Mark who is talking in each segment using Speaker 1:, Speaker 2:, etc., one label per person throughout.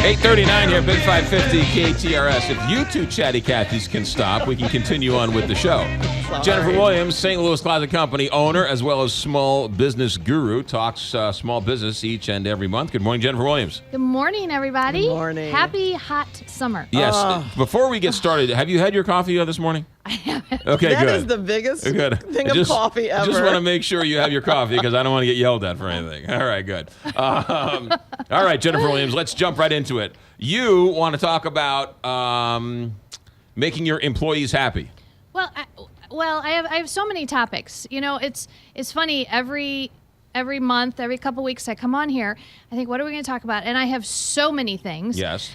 Speaker 1: 8:39 here, Big 550 KTRS. If you two chatty Cathy's can stop, we can continue on with the show. Jennifer Williams, St. Louis Closet Company owner, as well as small business guru, talks small business each and every month. Good morning, Jennifer Williams.
Speaker 2: Good morning, everybody.
Speaker 3: Good morning.
Speaker 2: Happy hot summer.
Speaker 1: Yes. Before we get started, have you had your coffee this morning?
Speaker 2: I haven't.
Speaker 1: Okay,
Speaker 3: That
Speaker 1: good.
Speaker 3: is the biggest thing
Speaker 1: I
Speaker 3: of coffee ever.
Speaker 1: I just want to make sure you have your coffee because I don't want to get yelled at for anything. All right, good. All right, Jennifer Williams, let's jump right into it. You want to talk about making your employees happy.
Speaker 2: Well, I have so many topics. You know, it's funny. Every month, every couple weeks, I come on here. I think, what are we going to talk about? And I have so many things.
Speaker 1: Yes.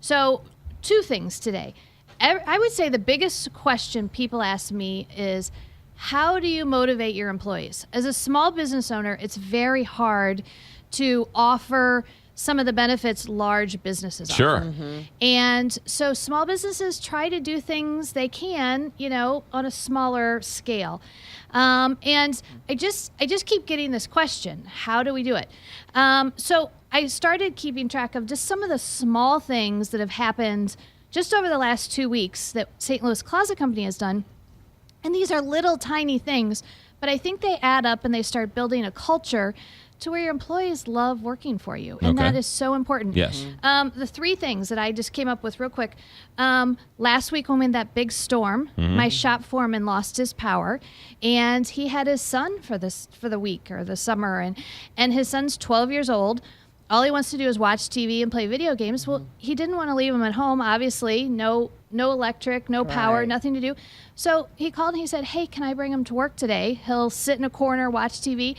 Speaker 2: So 2 things today. I would say the biggest question people ask me is, how do you motivate your employees? As a small business owner, it's very hard to offer some of the benefits large businesses
Speaker 1: Sure.
Speaker 2: offer. Mm-hmm. And so small businesses try to do things they can, on a smaller scale. And I just keep getting this question, how do we do it? So I started keeping track of just some of the small things that have happened just over the last 2 weeks that St. Louis Closet Company has done. And these are little tiny things, but I think they add up and they start building a culture to where your employees love working for you. And that is so important.
Speaker 1: Yes.
Speaker 2: The 3 things that I just came up with real quick. Last week when we had that big storm, my shop foreman lost his power, and he had his son for the week or the summer, and his son's 12 years old. All he wants to do is watch TV and play video games. Well, he didn't want to leave him at home, obviously. No electric, no power, nothing to do. So he called and he said, hey, can I bring him to work today? He'll sit in a corner, watch TV.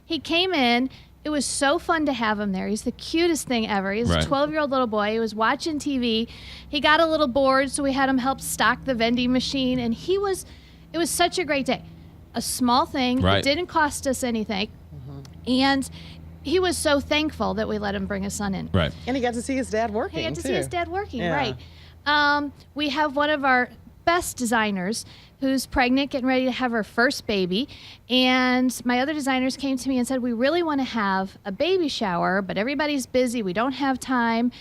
Speaker 2: He came in. It was so fun to have him there. He's the cutest thing ever. He's a 12-year-old little boy. He was watching TV. He got a little bored, so we had him help stock the vending machine. And it was such a great day. A small thing. It didn't cost us anything. And he was so thankful that we let him bring his son in.
Speaker 1: Right.
Speaker 3: And he got to see his dad working,
Speaker 2: He got to
Speaker 3: too.
Speaker 2: see his dad working,
Speaker 3: Yeah.
Speaker 2: right. We have one of our best designers who's pregnant, getting ready to have her first baby. And my other designers came to me and said, we really want to have a baby shower, but everybody's busy. We don't have time.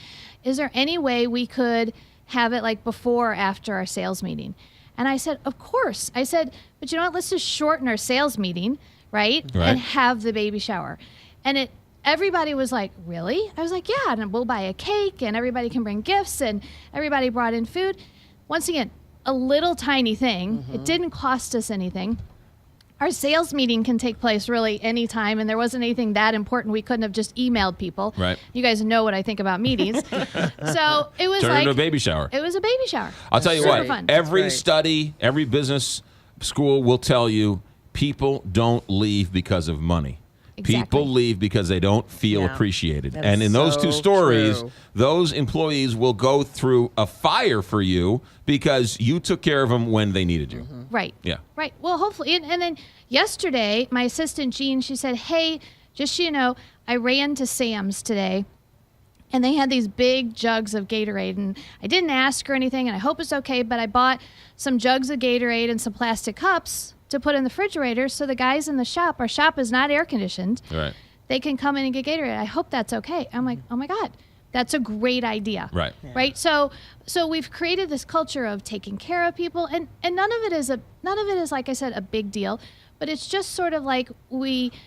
Speaker 2: Is there any way we could have it like before or after our sales meeting? And I said, of course. I said, but you know what? Let's just shorten our sales meeting, right? And have the baby shower. And everybody was like, really? I was like, yeah, and we'll buy a cake, and everybody can bring gifts, and everybody brought in food. Once again, a little tiny thing. It didn't cost us anything. Our sales meeting can take place really anytime, and there wasn't anything that important. We couldn't have just emailed people.
Speaker 1: Right.
Speaker 2: You guys know what I think about meetings. So it was
Speaker 1: Turn into a baby shower.
Speaker 2: It was a baby shower.
Speaker 1: I'll tell you
Speaker 2: Super
Speaker 1: what,
Speaker 2: fun.
Speaker 1: every study, every business school will tell you people don't leave because of money.
Speaker 2: Exactly.
Speaker 1: People leave because they don't feel appreciated.
Speaker 3: That
Speaker 1: And
Speaker 3: is
Speaker 1: in those
Speaker 3: so
Speaker 1: 2 stories,
Speaker 3: true.
Speaker 1: those employees will go through a fire for you because you took care of them when they needed you.
Speaker 2: Right.
Speaker 1: Yeah.
Speaker 2: Right. Well, hopefully. And then yesterday, my assistant, Jean, she said, hey, just so you know, I ran to Sam's today, and they had these big jugs of Gatorade. And I didn't ask her anything, and I hope it's okay, but I bought some jugs of Gatorade and some plastic cups to put in the refrigerator so the guys in the shop, our shop is not air conditioned, they can come in and get Gatorade. I hope that's okay. I'm like, oh my God, that's a great idea.
Speaker 1: Right.
Speaker 3: Yeah.
Speaker 2: Right. So we've created this culture of taking care of people, and none of it is, like I said, a big deal, but it's just sort of like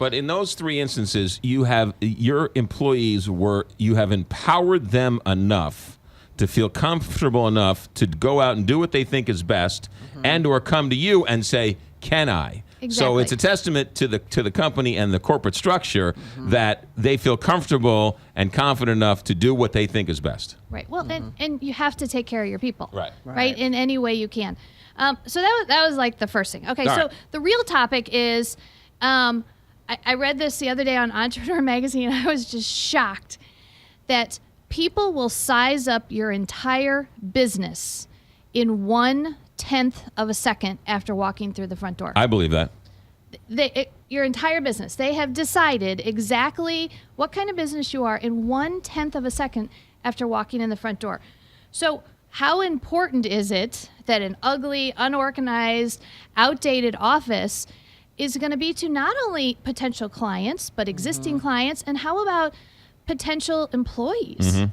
Speaker 1: But in those 3 instances, you have your employees you have empowered them enough to feel comfortable enough to go out and do what they think is best, and or come to you and say, can I?
Speaker 2: Exactly.
Speaker 1: So it's a testament to the company and the corporate structure that they feel comfortable and confident enough to do what they think is best.
Speaker 2: Right. Well, and you have to take care of your people.
Speaker 1: Right.
Speaker 2: In any way you can. So that was like the first thing. Okay.
Speaker 1: All
Speaker 2: so
Speaker 1: right.
Speaker 2: the real topic is, I read this the other day on Entrepreneur Magazine. I was just shocked that people will size up your entire business in 1/10 of a second after walking through the front door.
Speaker 1: I believe that.
Speaker 2: Your entire business. They have decided exactly what kind of business you are in 1/10 of a second after walking in the front door. So how important is it that an ugly, unorganized, outdated office is going to be to not only potential clients, but existing clients? And how about potential employees?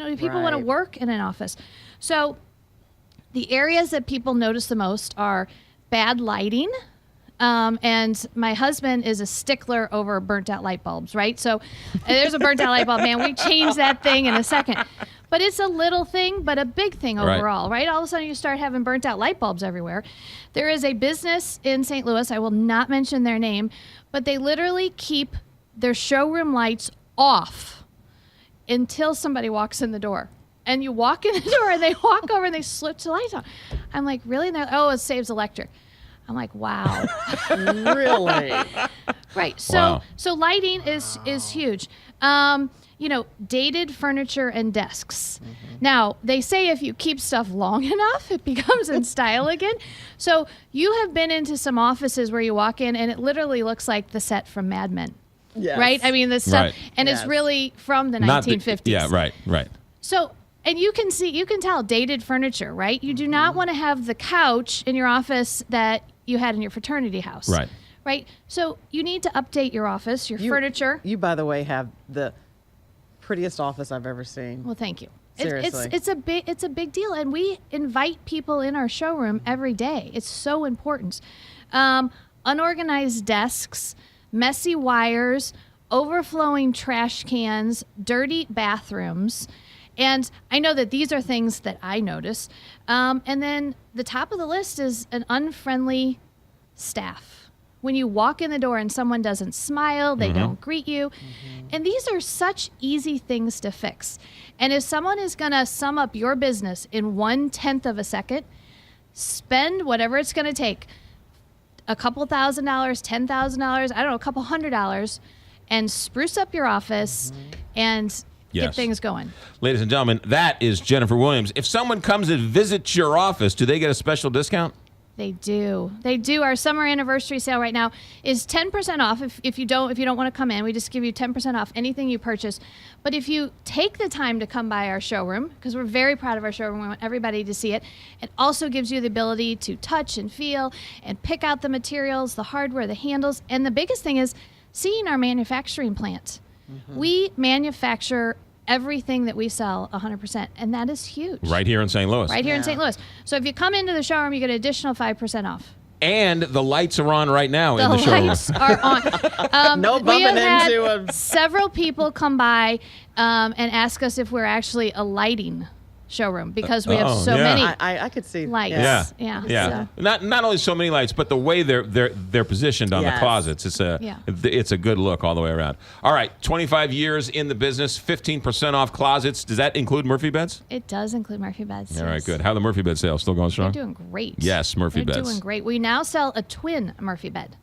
Speaker 2: Do people want to
Speaker 3: Right.
Speaker 2: work in an office? So the areas that people notice the most are bad lighting. And my husband is a stickler over burnt out light bulbs, right? So there's a burnt out light bulb, man. We change that thing in a second. But it's a little thing, but a big thing overall, right? All of a sudden you start having burnt out light bulbs everywhere. There is a business in St. Louis, I will not mention their name, but they literally keep their showroom lights off until somebody walks in the door. And you walk in the door and they walk over and they switch the lights on. I'm like, really? And they're like, oh, it saves electric. I'm like, wow.
Speaker 3: Really?
Speaker 2: Right. So
Speaker 1: Wow.
Speaker 2: so lighting is huge. Dated furniture and desks. Now, they say if you keep stuff long enough, it becomes in style again. So you have been into some offices where you walk in and it literally looks like the set from Mad Men.
Speaker 3: Yes.
Speaker 2: Right? I mean, the stuff,
Speaker 1: Right.
Speaker 2: and
Speaker 3: Yes.
Speaker 2: it's really from the
Speaker 1: Not
Speaker 2: 1950s.
Speaker 1: yeah, right.
Speaker 2: So, and you can tell dated furniture, right? You do not want to have the couch in your office that you had in your fraternity house.
Speaker 1: Right.
Speaker 2: Right. So you need to update your office, your furniture.
Speaker 3: You, by the way, have the prettiest office I've ever seen.
Speaker 2: Well, thank you.
Speaker 3: Seriously.
Speaker 2: It's a big deal, and we invite people in our showroom every day. It's so important. Unorganized desks, messy wires, overflowing trash cans, dirty bathrooms. And I know that these are things that I notice. And then the top of the list is an unfriendly staff. When you walk in the door and someone doesn't smile, they don't greet you. And these are such easy things to fix. And if someone is going to sum up your business in 1/10 of a second, spend whatever it's going to take, a couple $1,000s, $10,000, I don't know, a couple $100s, and spruce up your office and
Speaker 1: Yes.
Speaker 2: get things going.
Speaker 1: Ladies and gentlemen, that is Jennifer Williams. If someone comes and visits your office, do they get a special discount?
Speaker 2: They do. They do. Our summer anniversary sale right now is 10% off. If you don't want to come in, we just give you 10% off anything you purchase. But if you take the time to come by our showroom, because we're very proud of our showroom, we want everybody to see it. It also gives you the ability to touch and feel and pick out the materials, the hardware, the handles. And the biggest thing is seeing our manufacturing plant. We manufacture everything that we sell 100%, and that is huge.
Speaker 1: Right here in St. Louis.
Speaker 2: Right here in
Speaker 3: Yeah.
Speaker 2: St. Louis. So if you come into the showroom, you get an additional 5% off.
Speaker 1: And the lights are on right now in the showroom.
Speaker 2: Lights are on.
Speaker 3: No
Speaker 2: we
Speaker 3: bumping
Speaker 2: have had
Speaker 3: into a-
Speaker 2: several people come by and ask us if we're actually a lighting showroom because we have
Speaker 1: Oh,
Speaker 2: so
Speaker 1: yeah.
Speaker 2: many
Speaker 3: I could see.
Speaker 2: lights.
Speaker 3: Yeah.
Speaker 2: Yeah.
Speaker 1: So. Not only so many lights, but the way they're positioned on the
Speaker 3: Yes.
Speaker 1: closets. It's a good look all the way around. All right, 25 years in the business, 15% off closets. Does that include Murphy beds?
Speaker 2: It does include Murphy beds.
Speaker 1: All right,
Speaker 2: yes.
Speaker 1: good. How are the Murphy bed sales? Still going strong?
Speaker 2: They're doing great.
Speaker 1: Yes, Murphy
Speaker 2: They're
Speaker 1: beds.
Speaker 2: doing great. We now sell a twin Murphy bed.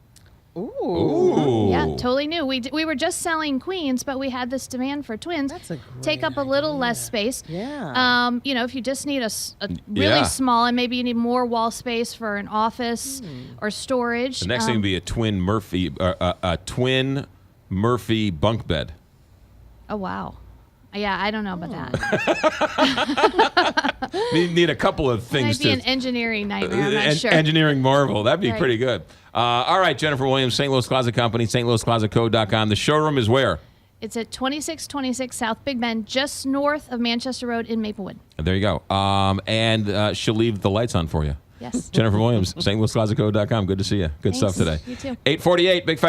Speaker 3: Ooh.
Speaker 1: Ooh.
Speaker 2: Yeah, totally new. We were just selling queens, but we had this demand for twins.
Speaker 3: That's a
Speaker 2: Take
Speaker 3: great
Speaker 2: up a little less space.
Speaker 3: Yeah.
Speaker 2: If you just need a really
Speaker 1: Yeah.
Speaker 2: small and maybe you need more wall space for an office or storage.
Speaker 1: The next thing would be a twin Murphy bunk bed.
Speaker 2: Oh, wow. Yeah, I don't know about that.
Speaker 1: Need a couple of
Speaker 2: It
Speaker 1: things
Speaker 2: might be
Speaker 1: to
Speaker 2: an engineering nightmare. I'm not sure.
Speaker 1: engineering marvel. That'd be
Speaker 2: Right.
Speaker 1: pretty good. All right, Jennifer Williams, St. Louis Closet Company, stlouisclosetco.com. The showroom is where?
Speaker 2: It's at 2626 South Big Bend, just north of Manchester Road in Maplewood.
Speaker 1: There you go. And she'll leave the lights on for you.
Speaker 2: Yes.
Speaker 1: Jennifer Williams, stlouisclosetco.com. Good to see you. Good stuff
Speaker 2: Thanks.
Speaker 1: today.
Speaker 2: You too.
Speaker 1: 8:48, Big Five.